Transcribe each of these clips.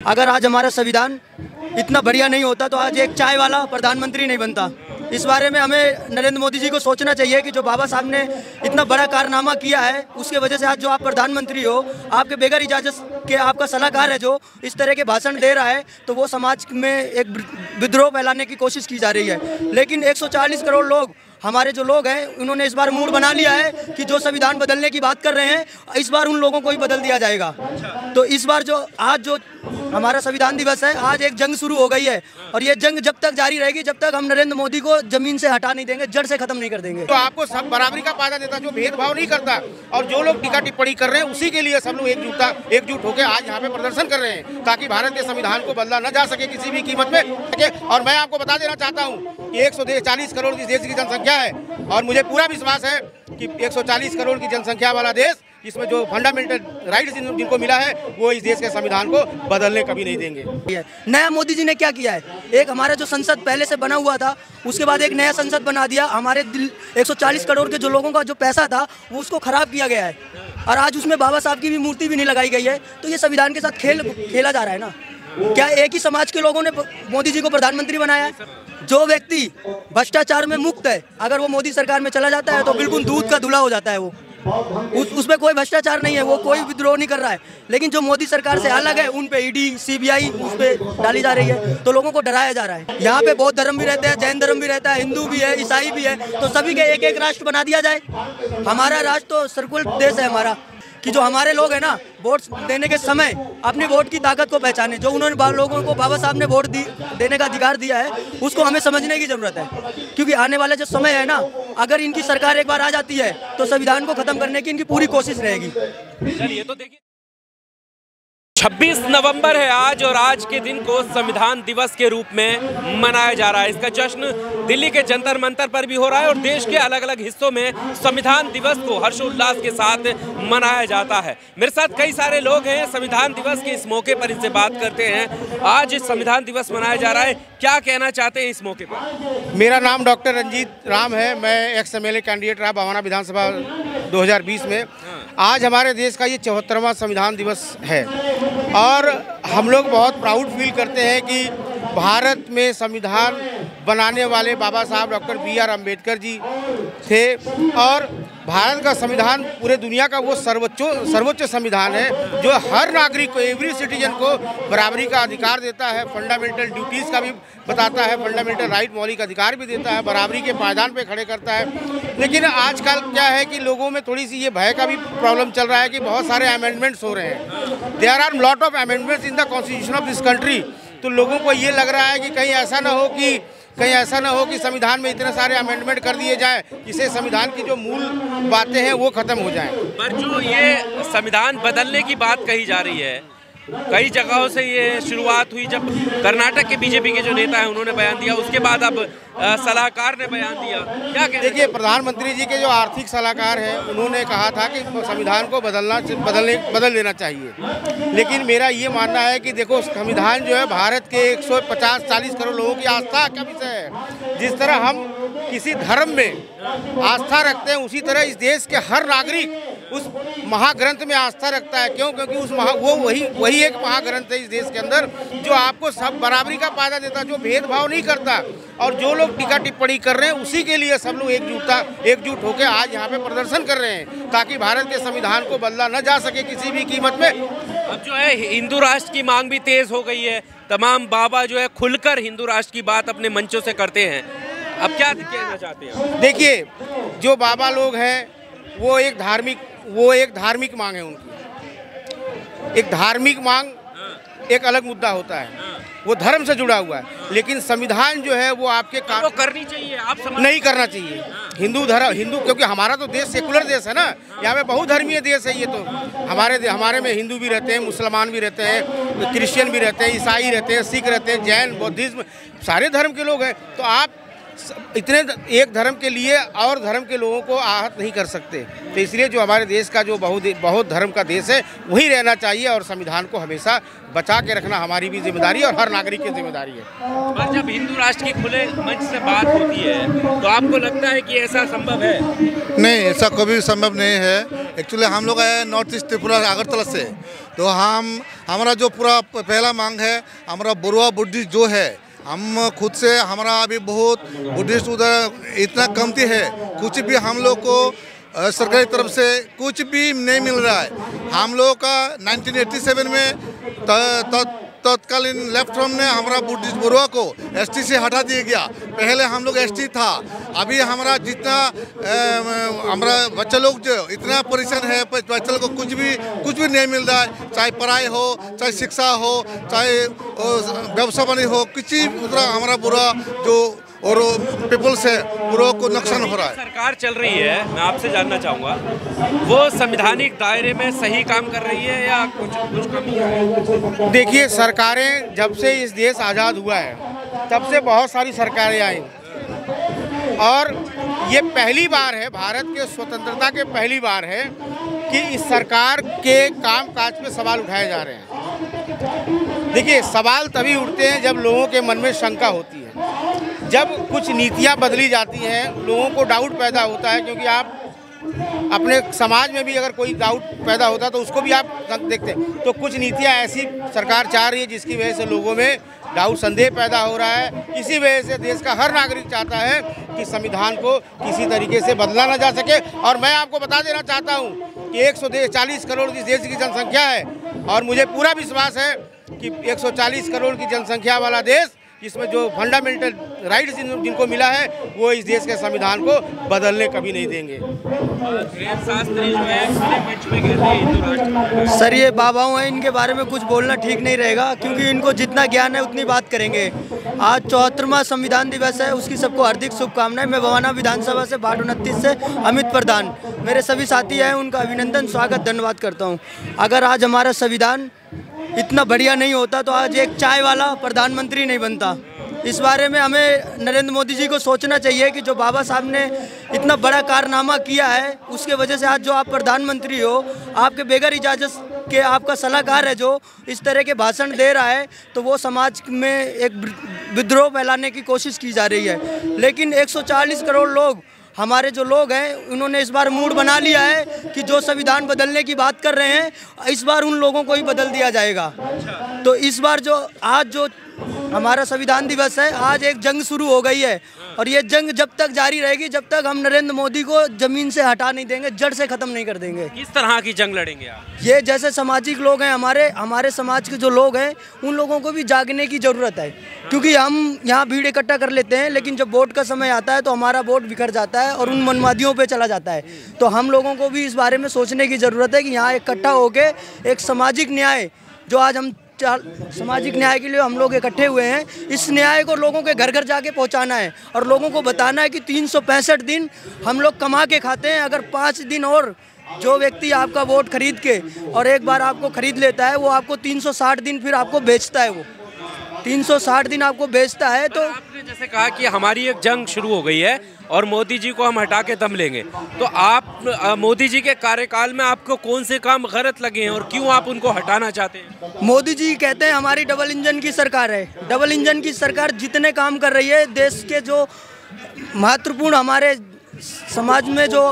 अगर आज हमारा संविधान इतना बढ़िया नहीं होता तो आज एक चाय वाला प्रधानमंत्री नहीं बनता। इस बारे में हमें नरेंद्र मोदी जी को सोचना चाहिए कि जो बाबा साहब ने इतना बड़ा कारनामा किया है उसके वजह से आज जो आप प्रधानमंत्री हो, आपके बगैर इजाज़त के आपका सलाहकार है जो इस तरह के भाषण दे रहा है, तो वो समाज में एक विद्रोह फैलाने की कोशिश की जा रही है। लेकिन 140 करोड़ लोग, हमारे जो लोग हैं, उन्होंने इस बार मूड बना लिया है कि जो संविधान बदलने की बात कर रहे हैं, इस बार उन लोगों को ही बदल दिया जाएगा। तो इस बार जो हमारा संविधान दिवस है, आज एक जंग शुरू हो गई है और ये जंग जब तक जारी रहेगी जब तक हम नरेंद्र मोदी को जमीन से हटा नहीं देंगे, जड़ से खत्म नहीं कर देंगे। तो आपको सब बराबरी का वादा देता, जो भेदभाव नहीं करता, और जो लोग टीका टिप्पणी कर रहे हैं उसी के लिए सब लोग एकजुट होकर आज यहाँ पे प्रदर्शन कर रहे हैं ताकि भारत के संविधान को बदला न जा सके किसी भी कीमत में। और मैं आपको बता देना चाहता हूँ कि 140 करोड़ की देश की जनसंख्या है और मुझे पूरा विश्वास है कि 140 करोड़ की जनसंख्या वाला देश, जिसमें जो फंडामेंटल राइट्स जिनको मिला है, वो इस देश के संविधान को बदलने कभी नहीं देंगे। नया मोदी जी ने क्या किया है, एक हमारा जो संसद पहले से बना हुआ था उसके बाद एक नया संसद बना दिया। हमारे 140 करोड़ के जो लोगों का जो पैसा था वो उसको खराब किया गया है और आज उसमें बाबा साहब की भी मूर्ति भी नहीं लगाई गई है। तो ये संविधान के साथ खेला जा रहा है ना। क्या एक ही समाज के लोगों ने मोदी जी को प्रधानमंत्री बनाया है? जो व्यक्ति भ्रष्टाचार में मुक्त है, अगर वो मोदी सरकार में चला जाता है तो बिल्कुल दूध का धुला हो जाता है। वो उसमें कोई भ्रष्टाचार नहीं है, वो कोई विद्रोह नहीं कर रहा है। लेकिन जो मोदी सरकार से अलग है उन पे ईडी सीबीआई उस पे डाली जा रही है, तो लोगों को डराया जा रहा है। यहाँ पे बौद्ध धर्म भी रहते हैं, जैन धर्म भी रहता है, हिंदू भी है, ईसाई भी है, तो सभी के एक एक राष्ट्र बना दिया जाए। हमारा राष्ट्र तो सर्कुलर देश है हमारा, कि जो हमारे लोग हैं ना, वोट देने के समय अपनी वोट की ताकत को पहचाने। जो उन्होंने लोगों को बाबा साहब ने वोट देने का अधिकार दिया है उसको हमें समझने की जरूरत है, क्योंकि आने वाला जो समय है ना, अगर इनकी सरकार एक बार आ जाती है तो संविधान को खत्म करने की इनकी पूरी कोशिश रहेगी। चलिए तो देखिए, 26 नवंबर है आज और आज के दिन को संविधान दिवस के रूप में मनाया जा रहा है। इसका जश्न दिल्ली के जंतर मंतर पर भी हो रहा है और देश के अलग अलग हिस्सों में संविधान दिवस को हर्षोल्लास के साथ मनाया जाता है। मेरे साथ कई सारे लोग हैं, संविधान दिवस के इस मौके पर इनसे बात करते हैं। आज संविधान दिवस मनाया जा रहा है, क्या कहना चाहते हैं इस मौके पर? मेरा नाम डॉक्टर रंजीत राम है, मैं एक्स MLA कैंडिडेट रहा भवाना विधानसभा 2020 में। आज हमारे देश का ये 74वां संविधान दिवस है और हम लोग बहुत प्राउड फील करते हैं कि भारत में संविधान बनाने वाले बाबा साहब डॉक्टर BR अम्बेडकर जी थे और भारत का संविधान पूरे दुनिया का वो सर्वोच्च संविधान है जो हर नागरिक को, एवरी सिटीजन को बराबरी का अधिकार देता है, फंडामेंटल ड्यूटीज़ का भी बताता है, फंडामेंटल राइट मौलिक अधिकार भी देता है, बराबरी के पायदान पे खड़े करता है। लेकिन आजकल क्या है कि लोगों में थोड़ी सी ये भय का भी प्रॉब्लम चल रहा है कि बहुत सारे अमेंडमेंट्स हो रहे हैं। There are lot of amendments in the constitution of this country. तो लोगों को ये लग रहा है कि कहीं ऐसा ना हो कि संविधान में इतने सारे अमेंडमेंट कर दिए जाए जिससे संविधान की जो मूल बातें हैं वो खत्म हो जाएं। पर जो ये संविधान बदलने की बात कही जा रही है, कई जगहों से ये शुरुआत हुई। जब कर्नाटक के बीजेपी के जो नेता हैं उन्होंने बयान दिया, उसके बाद अब सलाहकार ने बयान दिया। क्या कहते हैं? देखिए, प्रधानमंत्री जी के जो आर्थिक सलाहकार हैं उन्होंने कहा था कि संविधान को बदल देना चाहिए। लेकिन मेरा ये मानना है कि देखो, संविधान जो है भारत के 150-40 करोड़ लोगों की आस्था का विषय है। जिस तरह हम किसी धर्म में आस्था रखते हैं उसी तरह इस देश के हर नागरिक उस महाग्रंथ में आस्था रखता है। क्यों? क्योंकि वही एक महाग्रंथ है इस देश के अंदर जो आपको सब बराबरी का वादा देता, जो भेदभाव नहीं करता, और जो लोग टीका टिप्पणी कर रहे हैं उसी के लिए सब लोग एकजुट होकर आज यहाँ पे प्रदर्शन कर रहे हैं ताकि भारत के संविधान को बदला न जा सके किसी भी कीमत में। अब जो है हिंदू राष्ट्र की मांग भी तेज हो गई है, तमाम बाबा जो है खुलकर हिंदू राष्ट्र की बात अपने मंचों से करते हैं। अब क्या कहना चाहते हैं? देखिए, जो बाबा लोग हैं वो एक धार्मिक मांग है उनकी। एक धार्मिक मांग एक अलग मुद्दा होता है, वो धर्म से जुड़ा हुआ है। लेकिन संविधान जो है वो आपके काम वो करनी चाहिए, आप नहीं करना चाहिए। हिंदू, क्योंकि हमारा तो देश सेकुलर देश है ना, यहाँ पे बहुधर्मीय देश है। ये तो हमारे में हिंदू भी रहते हैं, मुसलमान भी रहते हैं, क्रिश्चियन भी रहते हैं, ईसाई रहते हैं, सिख रहते हैं, जैन, बौद्धिज्म, सारे धर्म के लोग हैं। तो आप इतने एक धर्म के लिए और धर्म के लोगों को आहत नहीं कर सकते। तो इसलिए जो हमारे देश का जो बहुत धर्म का देश है वही रहना चाहिए और संविधान को हमेशा बचा के रखना हमारी भी जिम्मेदारी है और हर नागरिक की जिम्मेदारी है। और जब हिंदू राष्ट्र की खुले मंच से बात होती है तो आपको लगता है कि ऐसा संभव है? नहीं, ऐसा कभी संभव नहीं है। एक्चुअली हम लोग आए नॉर्थ ईस्ट त्रिपुरा अगरतला से, तो हमारा जो पूरा पहला मांग है, हमारा बरुआ बुद्धिस्ट जो है, हम खुद से हमारा अभी बहुत बुद्धिस्ट उधर इतना कमती है, कुछ भी हम लोग को सरकारी तरफ से कुछ भी नहीं मिल रहा है। हम लोगों का 1987 में तत्कालीन लेफ्ट फ्रंट ने हमारा बुद्धिस्ट बरुआ को एसटी से हटा दिया गया। पहले हम लोग एसटी था, अभी हमारा जितना हमारा बच्चा लोग जो इतना परेशान है, बच्चा लोग को कुछ भी नहीं मिल रहा है, चाहे पढ़ाई हो, चाहे शिक्षा हो, चाहे व्यवसाय बनी हो, किसी तरह हमारा बुरा जो और पीपल्स है पूरा को नुकसान हो रहा है। सरकार चल रही है, मैं आपसे जानना चाहूँगा, वो संवैधानिक दायरे में सही काम कर रही है या कुछ कमी है? देखिए, सरकारें जब से इस देश आज़ाद हुआ है तब से बहुत सारी सरकारें आई और ये पहली बार है, भारत के स्वतंत्रता के पहली बार है कि इस सरकार के काम काज पे सवाल उठाए जा रहे हैं। देखिए, सवाल तभी उठते हैं जब लोगों के मन में शंका होती है, जब कुछ नीतियां बदली जाती हैं, लोगों को डाउट पैदा होता है। क्योंकि आप अपने समाज में भी अगर कोई डाउट पैदा होता है तो उसको भी आप देखते हैं। तो कुछ नीतियां ऐसी सरकार चाह रही है जिसकी वजह से लोगों में डाउट, संदेह पैदा हो रहा है। इसी वजह से देश का हर नागरिक चाहता है कि संविधान को किसी तरीके से बदला ना जा सके। और मैं आपको बता देना चाहता हूँ कि 140 करोड़ की देश की जनसंख्या है और मुझे पूरा विश्वास है कि 140 करोड़ की जनसंख्या वाला देश, जिसमें जो फंडामेंटल राइट्स जिनको मिला है, वो इस देश के संविधान को बदलने कभी नहीं देंगे। सर, ये बाबाओं हैं, इनके बारे में कुछ बोलना ठीक नहीं रहेगा क्योंकि इनको जितना ज्ञान है उतनी बात करेंगे। आज 74वां संविधान दिवस है, उसकी सबको हार्दिक शुभकामनाएं। मैं भवाना विधानसभा से वार्ड 29 से अमित प्रधान, मेरे सभी साथी हैं, उनका अभिनंदन, स्वागत, धन्यवाद करता हूँ। अगर आज हमारा संविधान इतना बढ़िया नहीं होता तो आज एक चाय वाला प्रधानमंत्री नहीं बनता। इस बारे में हमें नरेंद्र मोदी जी को सोचना चाहिए कि जो बाबा साहब ने इतना बड़ा कारनामा किया है, उसके वजह से आज जो आप प्रधानमंत्री हो, आपके बगैर इजाज़त के आपका सलाहकार है जो इस तरह के भाषण दे रहा है, तो वो समाज में एक विद्रोह फैलाने की कोशिश की जा रही है। लेकिन 140 करोड़ लोग, हमारे जो लोग हैं, उन्होंने इस बार मूड बना लिया है कि जो संविधान बदलने की बात कर रहे हैं, इस बार उन लोगों को ही बदल दिया जाएगा। तो इस बार आज जो हमारा संविधान दिवस है, आज एक जंग शुरू हो गई है और ये जंग जब तक जारी रहेगी, जब तक हम नरेंद्र मोदी को जमीन से हटा नहीं देंगे, जड़ से ख़त्म नहीं कर देंगे। किस तरह की जंग लड़ेंगे आप? ये जैसे सामाजिक लोग हैं, हमारे समाज के जो लोग हैं, उन लोगों को भी जागने की ज़रूरत है। क्योंकि हम यहाँ भीड़ इकट्ठा कर लेते हैं, लेकिन जब वोट का समय आता है तो हमारा वोट बिखर जाता है और उन मनमादियों पे चला जाता है। तो हम लोगों को भी इस बारे में सोचने की ज़रूरत है कि यहाँ इकट्ठा होकर एक सामाजिक न्याय, जो आज हम सामाजिक न्याय के लिए हम लोग इकट्ठे हुए हैं, इस न्याय को लोगों के घर घर जाके पहुंचाना है और लोगों को बताना है कि 365 दिन हम लोग कमा के खाते हैं। अगर 5 दिन और जो व्यक्ति आपका वोट खरीद के और एक बार आपको खरीद लेता है, वो आपको 360 दिन फिर आपको बेचता है, वो 360 दिन आपको बेचता है। तो आपने जैसे कहा कि हमारी एक जंग शुरू हो गई है और मोदी जी को हम हटा के दम लेंगे, तो आप मोदी जी के कार्यकाल में आपको कौन से काम गलत लगे हैं और क्यों आप उनको हटाना चाहते हैं? मोदी जी कहते हैं हमारी डबल इंजन की सरकार है। डबल इंजन की सरकार जितने काम कर रही है, देश के जो महत्वपूर्ण हमारे समाज में जो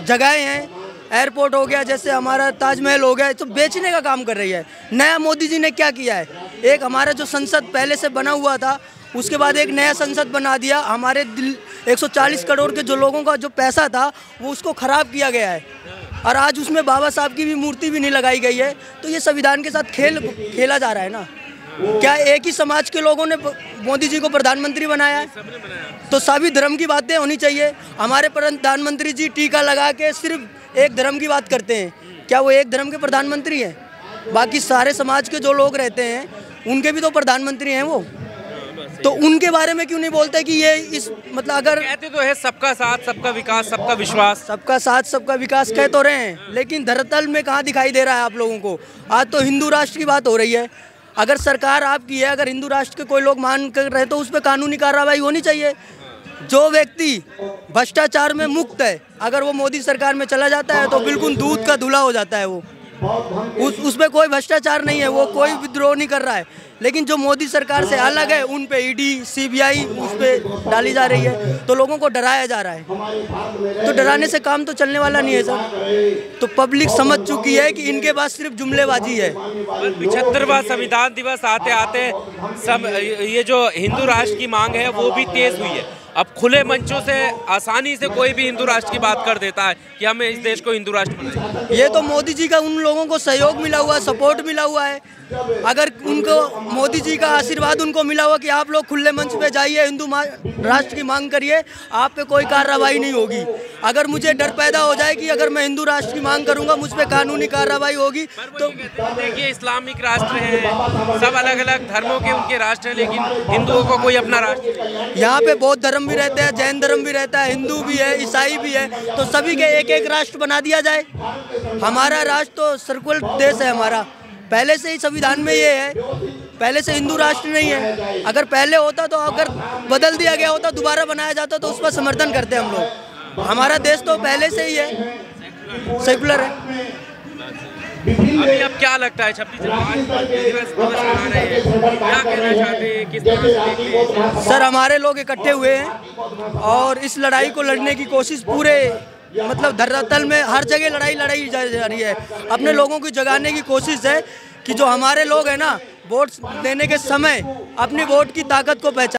जगहें हैं, एयरपोर्ट हो गया, जैसे हमारा ताजमहल हो गया, तो बेचने का काम कर रही है। नया मोदी जी ने क्या किया है, एक हमारा जो संसद पहले से बना हुआ था, उसके बाद एक नया संसद बना दिया। हमारे 140 करोड़ के जो लोगों का जो पैसा था, वो उसको ख़राब किया गया है और आज उसमें बाबा साहब की भी मूर्ति भी नहीं लगाई गई है। तो ये संविधान के साथ खेला जा रहा है ना। क्या एक ही समाज के लोगों ने मोदी जी को प्रधानमंत्री बनाया है? तो सभी धर्म की बातें होनी चाहिए। हमारे प्रधानमंत्री जी टीका लगा के सिर्फ एक धर्म की बात करते हैं, क्या वो एक धर्म के प्रधानमंत्री हैं? बाकी सारे समाज के जो लोग रहते हैं, उनके भी तो प्रधानमंत्री हैं वो। तो उनके बारे में क्यों नहीं बोलते कि ये इस मतलब अगर कहते तो है सबका साथ, सबका विकास, सबका विश्वास। सबका साथ, सबका विकास कह तो रहे हैं, लेकिन धरातल में कहाँ दिखाई दे रहा है आप लोगों को? आज तो हिंदू राष्ट्र की बात हो रही है। अगर सरकार आपकी है, अगर हिंदू राष्ट्र के कोई लोग मान कर रहे तो उस पर कानूनी कार्रवाई होनी चाहिए। जो व्यक्ति भ्रष्टाचार में मुक्त है, अगर वो मोदी सरकार में चला जाता है तो बिल्कुल दूध का धुला हो जाता है। वो उसमें कोई भ्रष्टाचार नहीं है, वो कोई विद्रोह नहीं कर रहा है। लेकिन जो मोदी सरकार से अलग है, उन पे ईडी सीबीआई उस पे डाली जा रही है, तो लोगों को डराया जा रहा है। तो डराने से काम तो चलने वाला नहीं है सर। तो पब्लिक समझ चुकी है कि इनके पास सिर्फ जुमलेबाजी है। 75वां संविधान दिवस आते आते सब ये जो हिंदू राष्ट्र की मांग है वो भी तेज हुई है। अब खुले मंचों से आसानी से कोई भी हिंदू राष्ट्र की बात कर देता है कि हमें इस देश को हिंदू राष्ट्र बनाएं। ये तो मोदी जी का उन लोगों को सहयोग मिला हुआ, सपोर्ट मिला हुआ है। अगर उनको मोदी जी का आशीर्वाद उनको मिला हुआ कि आप लोग खुले मंच पे जाइए, हिंदू राष्ट्र की मांग करिए, आप पे कोई कार्रवाई नहीं होगी। अगर मुझे डर पैदा हो जाए कि अगर मैं हिंदू राष्ट्र की मांग करूंगा मुझ पे कानूनी कार्रवाई होगी, तो देखिए इस्लामिक राष्ट्र हैं, सब अलग अलग धर्मों के उनके राष्ट्र हैं, लेकिन हिंदुओं को कोई अपना राष्ट्र। यहाँ पे बौद्ध धर्म भी रहते हैं, जैन धर्म भी रहता है, हिंदू भी है, ईसाई भी है, तो सभी के एक एक राष्ट्र बना दिया जाए। हमारा राष्ट्र तो सर्कुलर देश है हमारा, पहले से ही संविधान में ये है, पहले से हिंदू राष्ट्र नहीं है। अगर पहले होता तो अगर बदल दिया गया होता, दोबारा बनाया जाता तो उस पर समर्थन करते हम लोग। हमारा देश तो पहले से ही है, सेकुलर है। अभी अब क्या लगता है 26 दिवस मना रहे हैं, क्या कहना चाहते हैं, किस तरह से देख रहे हैं? सर हमारे लोग इकट्ठे हुए हैं और इस लड़ाई को लड़ने की कोशिश पूरे मतलब धरातल में हर जगह लड़ाई जा रही है। अपने लोगों को जगाने की कोशिश है कि जो हमारे लोग हैं ना, वोट देने के समय अपनी वोट की ताकत को पहचान